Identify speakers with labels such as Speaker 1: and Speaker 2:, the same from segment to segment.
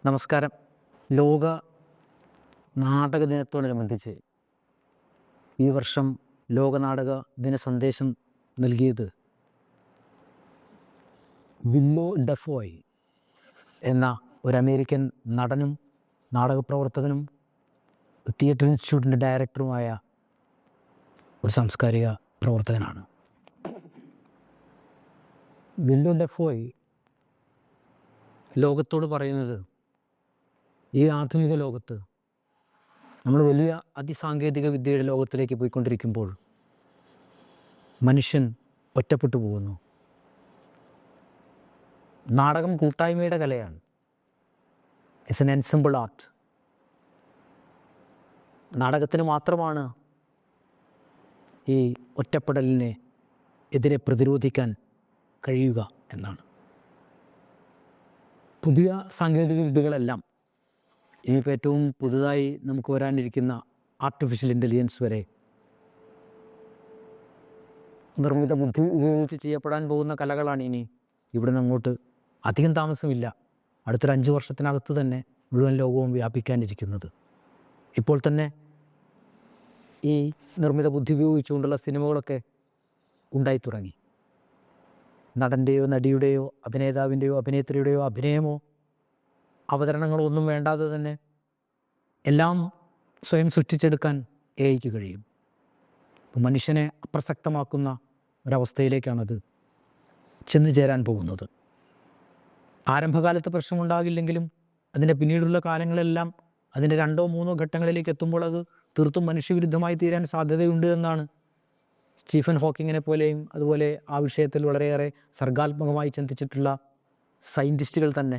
Speaker 1: നമസ്കാരം. ലോക നാടക ദിനത്തോടനുബന്ധിച്ച് ഈ വർഷം ലോക നാടക ദിന സന്ദേശം നൽകിയത് വില്ലോ ഡെഫോയ് എന്ന ഒരു അമേരിക്കൻ നടനും നാടകപ്രവർത്തകനും തിയേറ്റർ ഇൻസ്റ്റിറ്റ്യൂട്ടിൻ്റെ ഡയറക്ടറുമായ ഒരു സാംസ്കാരിക പ്രവർത്തകനാണ്. വില്ലോ ഡെഫോയ് ലോകത്തോട് പറയുന്നത്, ഈ ആധുനിക ലോകത്ത് നമ്മൾ വലിയ അതിസാങ്കേതിക വിദ്യയുടെ ലോകത്തിലേക്ക് പോയിക്കൊണ്ടിരിക്കുമ്പോൾ മനുഷ്യൻ ഒറ്റപ്പെട്ടു പോകുന്നു. നാടകം കൂട്ടായ്മയുടെ കലയാണ്. It's an ensemble art. നാടകത്തിന് മാത്രമാണ് ഈ ഒറ്റപ്പെടലിനെ എതിരെ പ്രതിരോധിക്കാൻ കഴിയുക എന്നാണ്. പുതിയ സാങ്കേതിക വിദ്യകളെല്ലാം, ഇനിയിപ്പോൾ ഏറ്റവും പുതുതായി നമുക്ക് വരാനിരിക്കുന്ന ആർട്ടിഫിഷ്യൽ ഇൻ്റലിജൻസ് വരെ, നിർമ്മിത ബുദ്ധി ഉപയോഗിച്ച് ചെയ്യപ്പെടാൻ പോകുന്ന കലകളാണ് ഇനി ഇവിടുന്ന് അങ്ങോട്ട് അധികം താമസമില്ല, അടുത്തൊരു 5 വർഷത്തിനകത്ത് തന്നെ മുഴുവൻ ലോകവും വ്യാപിക്കാനിരിക്കുന്നത്. ഇപ്പോൾ തന്നെ ഈ നിർമ്മിത ബുദ്ധി ഉപയോഗിച്ചുകൊണ്ടുള്ള സിനിമകളൊക്കെ ഉണ്ടായി തുടങ്ങി. നടൻ്റെയോ നടിയുടെയോ അഭിനേതാവിൻ്റെയോ അഭിനേത്രിയുടെയോ അഭിനയമോ അവതരണങ്ങളോ ഒന്നും വേണ്ടാതെ തന്നെ എല്ലാം സ്വയം സൃഷ്ടിച്ചെടുക്കാൻ എഐക്ക് കഴിയും. അപ്പോൾ മനുഷ്യനെ അപ്രസക്തമാക്കുന്ന ഒരവസ്ഥയിലേക്കാണത് ചെന്നു ചേരാൻ പോകുന്നത്. ആരംഭകാലത്ത് പ്രശ്നമുണ്ടാകില്ലെങ്കിലും അതിൻ്റെ പിന്നീടുള്ള കാലങ്ങളെല്ലാം അതിൻ്റെ 2 3 ഘട്ടങ്ങളിലേക്ക് എത്തുമ്പോൾ അത് തീർത്തും മനുഷ്യവിരുദ്ധമായി തീരാൻ സാധ്യതയുണ്ട് എന്നാണ് സ്റ്റീഫൻ ഹോക്കിങ്ങിനെ പോലെയും അതുപോലെ ആ വിഷയത്തിൽ വളരെയേറെ സർഗാത്മകമായി ചിന്തിച്ചിട്ടുള്ള സയൻറ്റിസ്റ്റുകൾ തന്നെ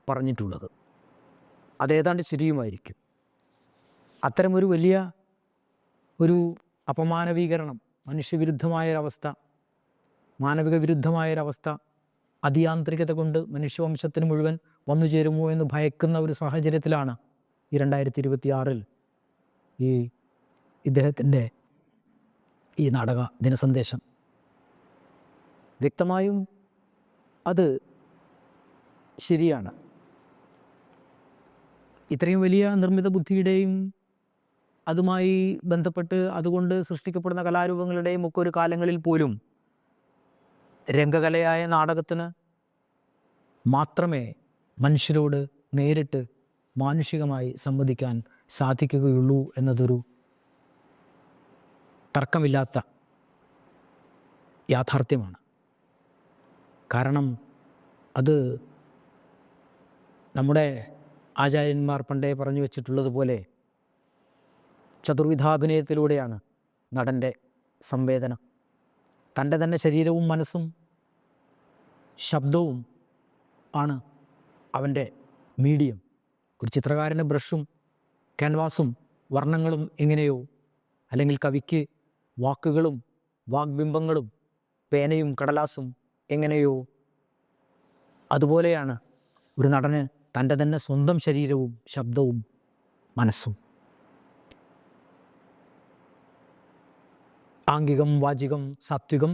Speaker 1: പറഞ്ഞിട്ടുള്ളത്. അതേതാണ്ട് ശരിയുമായിരിക്കും. അത്തരമൊരു വലിയ ഒരു അപമാനവീകരണം, മനുഷ്യവിരുദ്ധമായൊരവസ്ഥ, മാനവിക വിരുദ്ധമായൊരവസ്ഥ, അതിയാന്ത്രികത കൊണ്ട് മനുഷ്യവംശത്തിന് മുഴുവൻ വന്നു ചേരുമോ എന്ന് ഭയക്കുന്ന ഒരു സാഹചര്യത്തിലാണ് ഈ 2026 ഈ ഇദ്ദേഹത്തിൻ്റെ ഈ നാടക ദിനസന്ദേശം. വ്യക്തമായും അത് ശരിയാണ്. ഇത്രയും വലിയ നിർമ്മിത ബുദ്ധിയുടെയും അതുമായി ബന്ധപ്പെട്ട് അതുകൊണ്ട് സൃഷ്ടിക്കപ്പെടുന്ന കലാരൂപങ്ങളുടെയും ഒക്കെ ഒരു കാലങ്ങളിൽ പോലും രംഗകലയായ നാടകത്തിന് മാത്രമേ മനുഷ്യരോട് നേരിട്ട് മാനുഷികമായി സംവദിക്കാൻ സാധിക്കുകയുള്ളൂ എന്നതൊരു തർക്കമില്ലാത്ത യാഥാർത്ഥ്യമാണ്. കാരണം അത് നമ്മുടെ ആചാര്യന്മാർ പണ്ടേ പറഞ്ഞു വച്ചിട്ടുള്ളതുപോലെ ചതുർവിധാഭിനയത്തിലൂടെയാണ് നടൻ്റെ സംവേദനം. തൻ്റെ തന്നെ ശരീരവും മനസ്സും ശബ്ദവും ആണ് അവൻ്റെ മീഡിയം. ഒരു ചിത്രകാരന് ബ്രഷും ക്യാൻവാസും വർണ്ണങ്ങളും എങ്ങനെയോ, അല്ലെങ്കിൽ കവിക്ക് വാക്കുകളും വാഗ്ബിംബങ്ങളും പേനയും കടലാസും എങ്ങനെയോ, അതുപോലെയാണ് ഒരു നടന് തൻ്റെ തന്നെ സ്വന്തം ശരീരവും ശബ്ദവും മനസ്സും. ആംഗികം, വാചികം, സാത്വികം,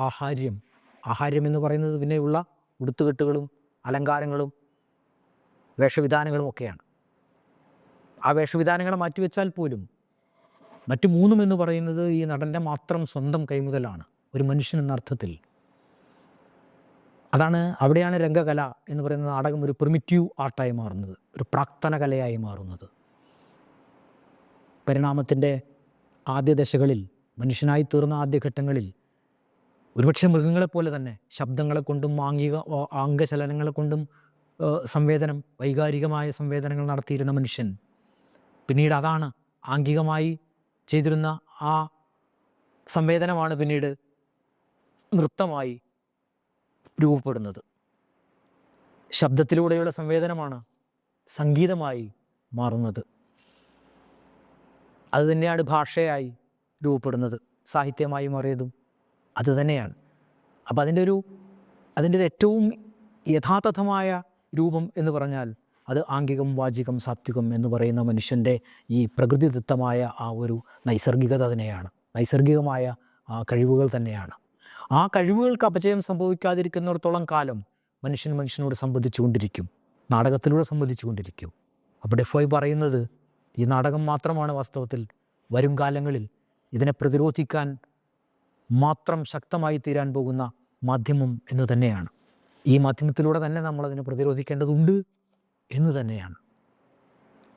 Speaker 1: ആഹാര്യം. ആഹാര്യം എന്ന് പറയുന്നത് പിന്നെയുള്ള ഉടുത്തുകെട്ടുകളും അലങ്കാരങ്ങളും വേഷവിധാനങ്ങളും ഒക്കെയാണ്. ആ വേഷവിധാനങ്ങളെ മാറ്റിവെച്ചാൽ പോലും മറ്റു 3 എന്ന് പറയുന്നത് ഈ നടൻ്റെ മാത്രം സ്വന്തം കൈമുതലാണ് ഒരു മനുഷ്യൻ എന്ന അർത്ഥത്തിൽ. അവിടെയാണ് രംഗകല എന്ന് പറയുന്ന നാടകം ഒരു പ്രിമിറ്റീവ് ആർട്ടായി മാറുന്നത്, ഒരു പ്രാക്തന കലയായി മാറുന്നത്. പരിണാമത്തിൻ്റെ ആദ്യ ദശകളിൽ, മനുഷ്യനായി തീർന്ന ആദ്യഘട്ടങ്ങളിൽ ഒരുപക്ഷെ മൃഗങ്ങളെപ്പോലെ തന്നെ ശബ്ദങ്ങളെ കൊണ്ടും അംഗചലനങ്ങളെ കൊണ്ടും സംവേദനം, വൈകാരികമായ സംവേദനങ്ങൾ നടത്തിയിരുന്ന മനുഷ്യൻ പിന്നീട് അതാണ് ആംഗികമായി ചെയ്തിരുന്ന ആ സംവേദനമാണ് പിന്നീട് നൃത്തമായി രൂപപ്പെടുന്നത്. ശബ്ദത്തിലൂടെയുള്ള സംവേദനമാണ് സംഗീതമായി മാറുന്നത്. അതുതന്നെയാണ് ഭാഷയായി രൂപപ്പെടുന്നത്, സാഹിത്യമായി മാറിയതും അതുതന്നെയാണ്. അപ്പോൾ അതിൻ്റെ ഏറ്റവും യഥാതഥമായ രൂപം എന്ന് പറഞ്ഞാൽ അത് ആംഗികം, വാചികം, സാത്വികം എന്ന് പറയുന്ന മനുഷ്യൻ്റെ ഈ പ്രകൃതിദത്തമായ ആ ഒരു നൈസർഗികത തന്നെയാണ്, നൈസർഗികമായ ആ കഴിവുകൾ തന്നെയാണ്. ആ കഴിവുകൾക്ക് അപചയം സംഭവിക്കാതിരിക്കുന്നിടത്തോളം കാലം മനുഷ്യനോട് സംവദിച്ചു കൊണ്ടിരിക്കും. നാടകത്തിലൂടെ സംവദിച്ചു കൊണ്ടിരിക്കും. അപ്പോൾ ഡെഫോയ് പറയുന്നത് ഈ നാടകം മാത്രമാണ് വാസ്തവത്തിൽ വരും കാലങ്ങളിൽ ഇതിനെ പ്രതിരോധിക്കാൻ മാത്രം ശക്തമായി തീരാൻ പോകുന്ന മാധ്യമം എന്ന് തന്നെയാണ്. ഈ മാധ്യമത്തിലൂടെ തന്നെ നമ്മളതിനെ പ്രതിരോധിക്കേണ്ടതുണ്ട് എന്ന് തന്നെയാണ്.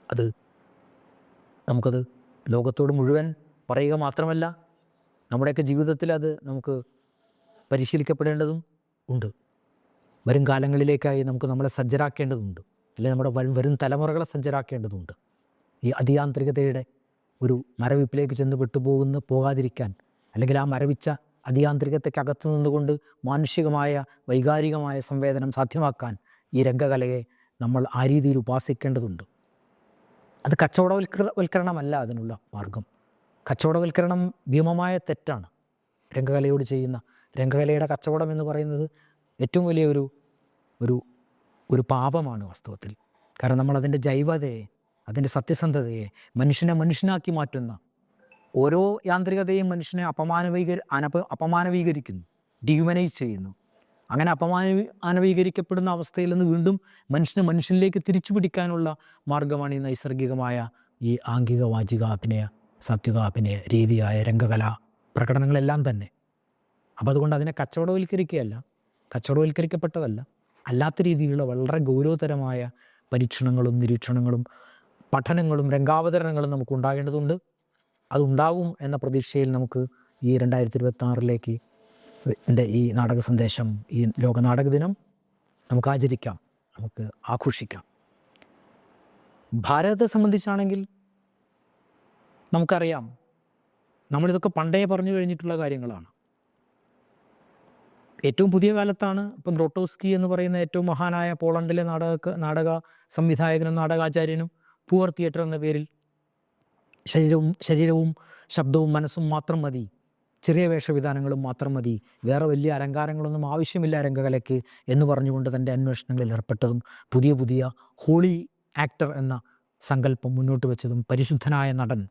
Speaker 1: അത് നമുക്കത് ലോകത്തോട് മുഴുവൻ പറയുക മാത്രമല്ല, നമ്മുടെയൊക്കെ ജീവിതത്തിൽ അത് നമുക്ക് പരിശീലിക്കപ്പെടേണ്ടതും ഉണ്ട്. വരും കാലങ്ങളിലേക്കായി നമുക്ക് നമ്മളെ സജ്ജരാക്കേണ്ടതുണ്ട്, അല്ലെങ്കിൽ നമ്മുടെ വരും തലമുറകളെ സജ്ജരാക്കേണ്ടതുണ്ട്. ഈ അതിയാന്ത്രികതയുടെ ഒരു മരവിപ്പിലേക്ക് ചെന്ന് പോകാതിരിക്കാൻ, അല്ലെങ്കിൽ ആ മരവിച്ച അതിയാന്ത്രികതയ്ക്കകത്ത് നിന്നുകൊണ്ട് മാനുഷികമായ വൈകാരികമായ സംവേദനം സാധ്യമാക്കാൻ ഈ രംഗകലയെ നമ്മൾ ആ രീതിയിൽ ഉപാസിക്കേണ്ടതുണ്ട്. അത് കച്ചവടവൽക്കരണമല്ല അതിനുള്ള മാർഗം. കച്ചവടവൽക്കരണം ഭീമമായ തെറ്റാണ് രംഗകലയോട് ചെയ്യുന്ന. രംഗകലയുടെ കച്ചവടം എന്ന് പറയുന്നത് ഏറ്റവും വലിയ ഒരു പാപമാണ് വാസ്തവത്തിൽ. കാരണം നമ്മളതിൻ്റെ ജൈവതയെ, അതിൻ്റെ സത്യസന്ധതയെ, മനുഷ്യനെ മനുഷ്യനാക്കി മാറ്റുന്ന ഓരോ യാന്ത്രികതയും മനുഷ്യനെ അപമാനവീകരിക്കുന്നു, ഡീഹ്യൂമനൈസ് ചെയ്യുന്നു. അങ്ങനെ അപമാനവീകരിക്കപ്പെടുന്ന അവസ്ഥയിൽ നിന്ന് വീണ്ടും മനുഷ്യനിലേക്ക് തിരിച്ചു പിടിക്കാനുള്ള മാർഗമാണ് ഈ നൈസർഗികമായ ഈ ആംഗിക വാചികാഭിനയ സാത്വികാഭിനയ രീതിയായ രംഗകല പ്രകടനങ്ങളെല്ലാം തന്നെ. അപ്പോൾ അതുകൊണ്ട് അതിനെ കച്ചവടവൽക്കരിക്കപ്പെട്ടതല്ല, അല്ലാത്ത രീതിയിലുള്ള വളരെ ഗൗരവതരമായ പരീക്ഷണങ്ങളും നിരീക്ഷണങ്ങളും പഠനങ്ങളും രംഗാവതരണങ്ങളും നമുക്ക് ഉണ്ടാകേണ്ടതുണ്ട്. അതുണ്ടാവും എന്ന പ്രതീക്ഷയിൽ നമുക്ക് ഈ 2026 എൻ്റെ ഈ നാടക സന്ദേശം, ഈ ലോക നാടക ദിനം നമുക്ക് ആചരിക്കാം, നമുക്ക് ആഘോഷിക്കാം. ഭാരതത്തെ സംബന്ധിച്ചാണെങ്കിൽ നമുക്കറിയാം, നമ്മളിതൊക്കെ പണ്ടേ പറഞ്ഞു കഴിഞ്ഞിട്ടുള്ള കാര്യങ്ങളാണ്. ഏറ്റവും പുതിയ കാലത്താണ് ഇപ്പം ഗ്രോട്ടോസ്കി എന്ന് പറയുന്ന ഏറ്റവും മഹാനായ പോളണ്ടിലെ നാടക സംവിധായകനും നാടകാചാര്യനും പൂവർ തിയേറ്റർ എന്ന പേരിൽ ശരീരവും ശബ്ദവും മനസ്സും മാത്രം മതി, ചെറിയ വേഷവിധാനങ്ങളും മാത്രം മതി, വേറെ വലിയ അലങ്കാരങ്ങളൊന്നും ആവശ്യമില്ല രംഗകലയ്ക്ക് എന്ന് പറഞ്ഞുകൊണ്ട് തൻ്റെ അന്വേഷണങ്ങളിൽ ഏർപ്പെട്ടതും പുതിയ ഹോളി ആക്ടർ എന്ന സങ്കല്പം മുന്നോട്ട് വെച്ചതും പരിശുദ്ധനായ നടൻ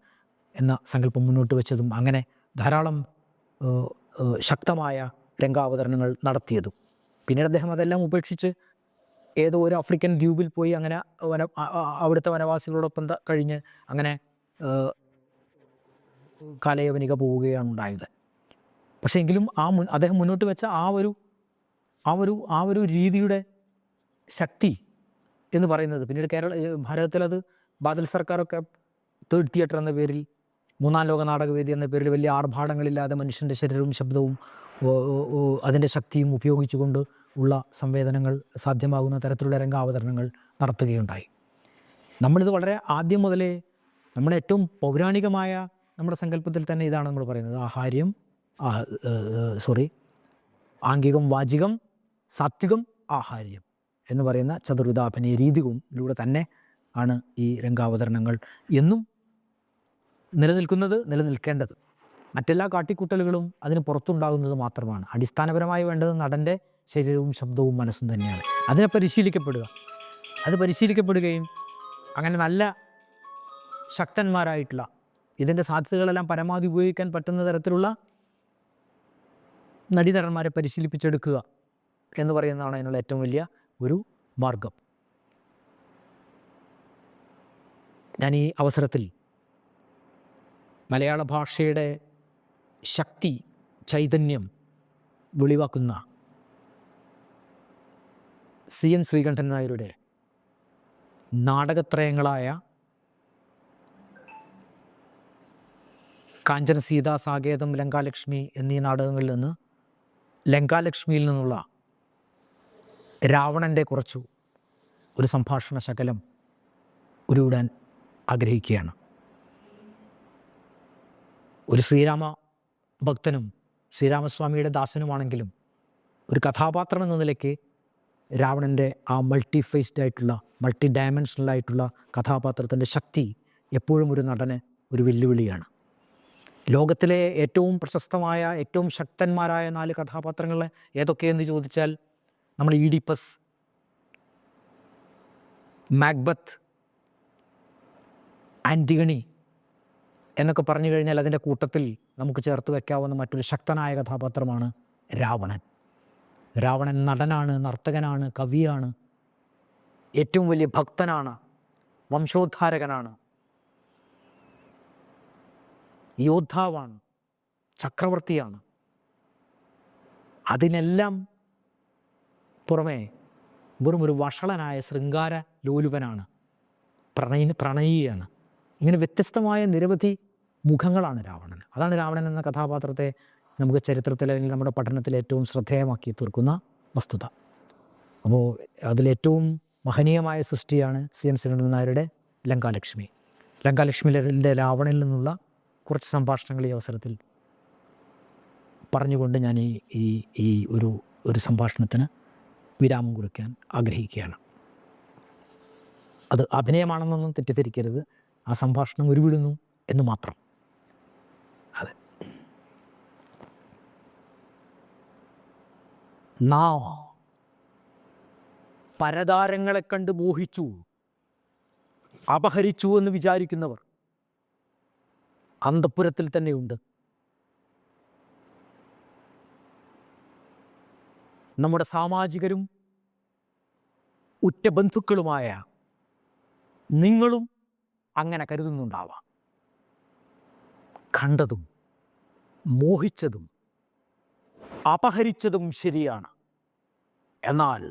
Speaker 1: എന്ന സങ്കല്പം മുന്നോട്ട് വെച്ചതും അങ്ങനെ ധാരാളം ശക്തമായ രംഗാവതരണങ്ങൾ നടത്തിയതും. പിന്നീട് അദ്ദേഹം അതെല്ലാം ഉപേക്ഷിച്ച് ഏതോ ഒരു ആഫ്രിക്കൻ ദ്വീപിൽ പോയി അങ്ങനെ അവിടുത്തെ വനവാസികളോടൊപ്പം കഴിഞ്ഞ് അങ്ങനെ കാലയവനിക പോവുകയാണ് ഉണ്ടായത്. പക്ഷേ എങ്കിലും അദ്ദേഹം മുന്നോട്ട് വെച്ച ആ ഒരു രീതിയുടെ ശക്തി എന്ന് പറയുന്നത് പിന്നീട് ഭാരതത്തിൽ അത് ബാദൽ സർക്കാരൊക്കെ തേർഡ് തിയേറ്റർ എന്ന പേരിൽ, മൂന്നാം ലോക നാടകവേദി എന്ന പേരിൽ വലിയ ആർഭാടങ്ങളില്ലാതെ മനുഷ്യൻ്റെ ശരീരവും ശബ്ദവും അതിൻ്റെ ശക്തിയും ഉപയോഗിച്ചുകൊണ്ട് ഉള്ള സംവേദനങ്ങൾ സാധ്യമാകുന്ന തരത്തിലുള്ള രംഗാവതരണങ്ങൾ നടത്തുകയുണ്ടായി. നമ്മളിത് വളരെ ആദ്യം മുതലേ നമ്മുടെ ഏറ്റവും പൗരാണികമായ നമ്മുടെ സങ്കല്പത്തിൽ തന്നെ ഇതാണ് നമ്മൾ പറയുന്നത്. ആംഗികം വാചികം സാത്വികം ആഹാര്യം എന്ന് പറയുന്ന ചതുർവിധാഭിനയ രീതിയിലൂടെ തന്നെ ആണ് ഈ രംഗാവതരണങ്ങൾ എന്നും നിലനിൽക്കേണ്ടത്. മറ്റെല്ലാ കാട്ടിക്കൂട്ടലുകളും അതിന് പുറത്തുണ്ടാകുന്നത് മാത്രമാണ്. അടിസ്ഥാനപരമായി വേണ്ടത് നടൻ്റെ ശരീരവും ശബ്ദവും മനസ്സും തന്നെയാണ്. അതിനെ പരിശീലിക്കപ്പെടുകയും അങ്ങനെ നല്ല ശക്തന്മാരായിട്ടുള്ള ഇതിൻ്റെ സാധ്യതകളെല്ലാം പരമാവധി ഉപയോഗിക്കാൻ പറ്റുന്ന തരത്തിലുള്ള നടീനടന്മാരെ പരിശീലിപ്പിച്ചെടുക്കുക എന്ന് പറയുന്നതാണ് അതിനുള്ള ഏറ്റവും വലിയ ഒരു മാർഗം. ഞാൻ ഈ അവസരത്തിൽ മലയാള ഭാഷയുടെ ശക്തി, ചൈതന്യം വെളിവാക്കുന്ന CN ശ്രീകണ്ഠൻ നായരുടെ നാടകത്രയങ്ങളായ കാഞ്ചന സീതാ സാകേതം ലങ്കാലക്ഷ്മി എന്നീ നാടകങ്ങളിൽ നിന്ന് ലങ്കാലക്ഷ്മിയിൽ നിന്നുള്ള രാവണൻ്റെ ഒരു സംഭാഷണ ശകലം ഉരുവിടാൻ ആഗ്രഹിക്കുകയാണ്. ഒരു ശ്രീരാമ ഭക്തനും ശ്രീരാമസ്വാമിയുടെ ദാസനുമാണെങ്കിലും ഒരു കഥാപാത്രം എന്ന നിലയ്ക്ക് രാവണൻ്റെ ആ മൾട്ടി ഡയമെൻഷണലായിട്ടുള്ള കഥാപാത്രത്തിൻ്റെ ശക്തി എപ്പോഴും ഒരു നടന് ഒരു വെല്ലുവിളിയാണ്. ലോകത്തിലെ ഏറ്റവും പ്രശസ്തമായ ഏറ്റവും ശക്തന്മാരായ 4 കഥാപാത്രങ്ങൾ ഏതൊക്കെയെന്ന് ചോദിച്ചാൽ നമ്മൾ ഈഡിപ്പസ്, മാക്ബത്ത്, ആൻറ്റിഗണി എന്നൊക്കെ പറഞ്ഞു കഴിഞ്ഞാൽ അതിൻ്റെ കൂട്ടത്തിൽ നമുക്ക് ചേർത്ത് വയ്ക്കാവുന്ന മറ്റൊരു ശക്തനായ കഥാപാത്രമാണ് രാവണൻ. രാവണൻ നടനാണ്, നർത്തകനാണ്, കവിയാണ്, ഏറ്റവും വലിയ ഭക്തനാണ്, വംശോദ്ധാരകനാണ്, യോദ്ധാവാണ്, ചക്രവർത്തിയാണ്. അതിനെല്ലാം പുറമെ വെറും ഒരു വഷളനായ ശൃംഗാര ലോലുപനാണ്, പ്രണയിയാണ്. ഇങ്ങനെ വ്യത്യസ്തമായ നിരവധി മുഖങ്ങളാണ് രാവണൻ. അതാണ് രാവണൻ എന്ന കഥാപാത്രത്തെ നമുക്ക് ചരിത്രത്തിൽ അല്ലെങ്കിൽ നമ്മുടെ പഠനത്തിൽ ഏറ്റവും ശ്രദ്ധേയമാക്കി തീർക്കുന്ന വസ്തുത. അപ്പോൾ അതിലേറ്റവും മഹനീയമായ സൃഷ്ടിയാണ് CN ശ്രീകണ്ഠൻ നായരുടെ ലങ്കാലക്ഷ്മി. ലങ്കാലക്ഷ്മിയുടെ രാവണനിൽ നിന്നുള്ള കുറച്ച് സംഭാഷണങ്ങൾ ഈ അവസരത്തിൽ പറഞ്ഞുകൊണ്ട് ഞാൻ ഈ ഒരു സംഭാഷണത്തിന് വിരാമം കുറിക്കാൻ ആഗ്രഹിക്കുകയാണ്. അത് അഭിനയമാണെന്നൊന്നും തെറ്റിദ്ധരിക്കരുത്. ആ സംഭാഷണം ഉരുവിടുന്നു എന്ന് മാത്രം. അതെ. നാം പരതാരങ്ങളെ കണ്ട് മോഹിച്ചു, അപഹരിച്ചു എന്ന് വിചാരിക്കുന്നവർ അന്തഃപുരത്തിൽ തന്നെയുണ്ട്. നമ്മുടെ സാമാജികരും ഉറ്റ ബന്ധുക്കളുമായ നിങ്ങളും അങ്ങനെ കരുതുന്നുണ്ടാവാം. കണ്ടതും മോഹിച്ചതും അപഹരിച്ചതും ശരിയാണ്. എന്നാൽ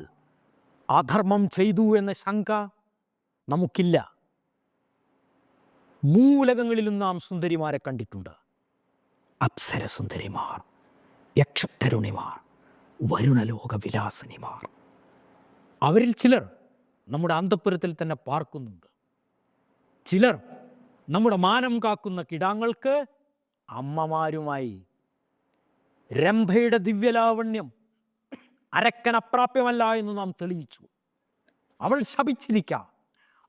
Speaker 1: അധർമ്മം ചെയ്തു എന്ന ശങ്ക നമുക്കില്ല. മൂലകങ്ങളിലും നാം സുന്ദരിമാരെ കണ്ടിട്ടുണ്ട്. അപ്സര സുന്ദരിമാർ, യക്ഷത്തരുണിമാർ, വരുണലോക വിലാസിനിമാർ. അവരിൽ ചിലർ നമ്മുടെ അന്തഃപുരത്തിൽ തന്നെ പാർക്കുന്നുണ്ട്. ചിലർ നമ്മുടെ മാനം കാക്കുന്ന കിടാങ്ങൾക്ക് അമ്മമാരുമായി. രംഭയുടെ ദിവ്യലാവണ്യം അരക്കനപ്രാപ്യമല്ല എന്ന് നാം തെളിയിച്ചു. അവൾ ശപിച്ചിരിക്കാം.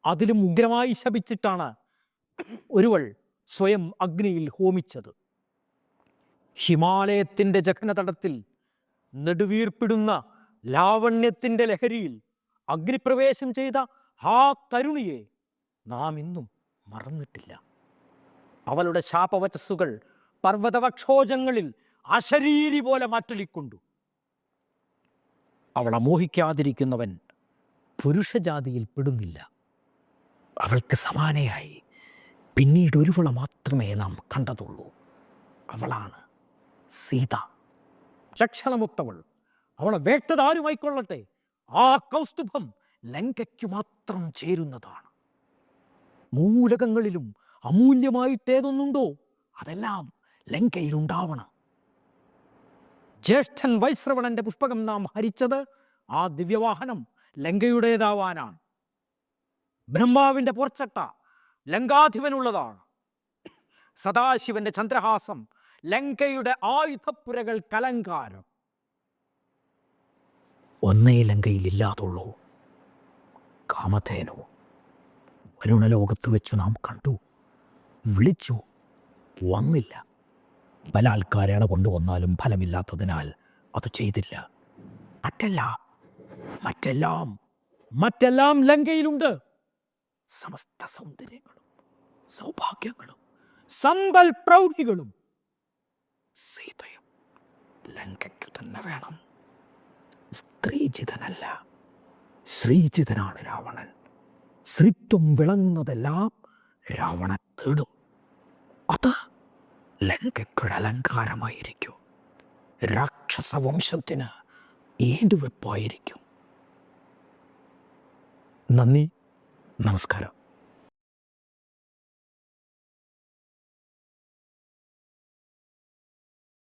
Speaker 1: അതിലും ഉഗ്രമായി ശപിച്ചിട്ടാണ് ഒരുവൾ സ്വയം അഗ്നിയിൽ ഹോമിച്ചത്. ഹിമാലയത്തിൻ്റെ ജഘനതടത്തിൽ നെടുവീർപ്പിടുന്ന ലാവണ്യത്തിൻ്റെ ലഹരിയിൽ അഗ്നിപ്രവേശം ചെയ്ത ആ തരുണിയെ നാം ഇന്നും മറന്നിട്ടില്ല. അവളുടെ ശാപവചസ്സുകൾ പർവ്വതവക്ഷോജങ്ങളിൽ അശരീരി പോലെ മാറ്റൊലിക്കൊണ്ടു. അവളെ മോഹിക്കാതിരിക്കുന്നവൻ പുരുഷജാതിയിൽ പെടുന്നില്ല. അവൾക്ക് സമാനയായി പിന്നീട് ഒരുവളെ മാത്രമേ നാം കണ്ടതുള്ളൂ. അവളാണ് സീത. ലക്ഷണമൊത്തവൾ. അവളെ വേട്ടതാരുമായിക്കൊള്ളട്ടെ, ആ കൗസ്തുഭം ലങ്കയ്ക്കു മാത്രം ചേരുന്നതാണ്. മൂലകങ്ങളിലും അമൂല്യമായിട്ടേതൊന്നുണ്ടോ അതെല്ലാം ലങ്കയിലുണ്ടാവണം. ജ്യേഷ്ഠൻ വൈശ്രവണന്റെ പുഷ്പകം നാം ഹരിച്ചത് ആ ദിവ്യവാഹനം ലങ്കയുടേതാവാനാണ്. ബ്രഹ്മാവിൻ്റെ പോർച്ചട്ട ലങ്കാധിപനുള്ളതാണ്. സദാശിവന്റെ ചന്ദ്രഹാസം ലങ്കയുടെ ആയുധപ്പുരകൾ കലങ്കാരം. ഒന്നേ ലങ്കയിലില്ലാതുള്ളൂ. കാമധേനു വരുണലോകത്ത് വെച്ചു നാം കണ്ടു, വിളിച്ചു, വന്നില്ല. പല ആൾക്കാരെയാണ് കൊണ്ടുവന്നാലും ഫലമില്ലാത്തതിനാൽ അത് ചെയ്തില്ല. മറ്റെല്ലാം ലങ്കയിലുണ്ട്. സമസ്ത സൗന്ദര്യങ്ങളും സൗഭാഗ്യങ്ങളും സമ്പൽ പ്രൗഢികളും. സീതയും ലങ്കയ്ക്കു തന്നെ വേണം. സ്ത്രീജിതനല്ല, ശ്രീജിതനാണ് രാവണൻ. സ്ത്രീത്വം വിളങ്ങുന്നതെല്ലാം രാവണൻ തേടും. അത് ലങ്കയ്ക്കൊരു അലങ്കാരമായിരിക്കും. രാക്ഷസ വംശത്തിന് ഈണ്ടുവെപ്പായിരിക്കും. നന്ദി, നമസ്കാരം.